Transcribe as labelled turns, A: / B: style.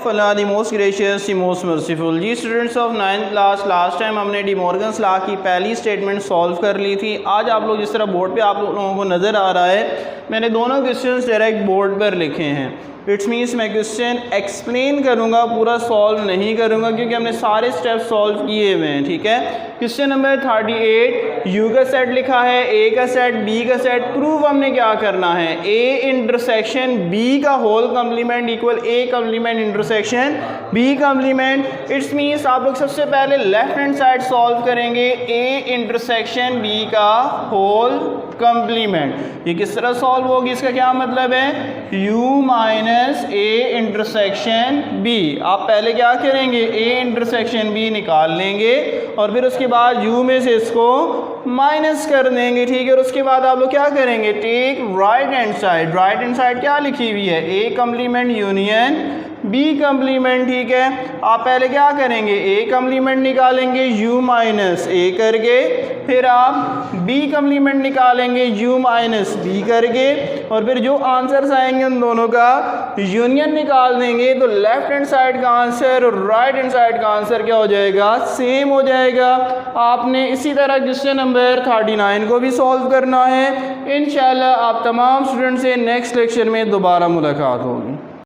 A: Of Allah the most gracious the most merciful. जी students of 9th class, last time हमने de Morgan's law की पहली statement solve कर ली थी। आज आप लोग जिस तरह बोर्ड पे आप लोगों को नज़र आ रहा है, मैंने दोनों क्वेश्चंस डायरेक्ट बोर्ड पर लिखे हैं। इट्स मीन्स मैं क्वेश्चन एक्सप्लेन करूंगा, पूरा सॉल्व नहीं करूंगा क्योंकि हमने सारे स्टेप्स सॉल्व किए हुए हैं। ठीक है, क्वेश्चन नंबर 38, यू का सेट लिखा है, ए का सेट, बी का सेट। प्रूव हमने क्या करना है, ए इंटरसेक्शन बी का whole complement equal A complement intersection B complement. It's means आप लोग सबसे पहले लेफ्ट हैंड साइड सॉल्व करेंगे, ए इंटरसेक्शन बी का होल कम्प्लीमेंट। ये किस तरह सॉल्व होगी, इसका क्या मतलब है, u minus A intersection B. आप पहले क्या करेंगे, ए इंटरसेक्शन बी निकाल लेंगे और फिर उसके बाद u में से इसको माइनस कर देंगे। ठीक है, और उसके बाद आप लोग क्या करेंगे, take right hand side. Right hand side क्या लिखी हुई है, A complement union B complement. ठीक है, आप पहले क्या करेंगे, ए कम्प्लीमेंट निकालेंगे u माइनस ए करके, फिर आप b कम्प्लीमेंट निकालेंगे u माइनस b करके, और फिर जो आंसर्स आएंगे उन दोनों का यूनियन निकाल देंगे। तो लेफ्ट हैंड साइड का आंसर और राइट हैंड साइड का आंसर क्या हो जाएगा, सेम हो जाएगा। आपने इसी तरह क्वेश्चन नंबर 39 को भी सॉल्व करना है। इंशाल्लाह आप तमाम स्टूडेंट से नेक्स्ट लेक्चर में दोबारा मुलाकात होगी।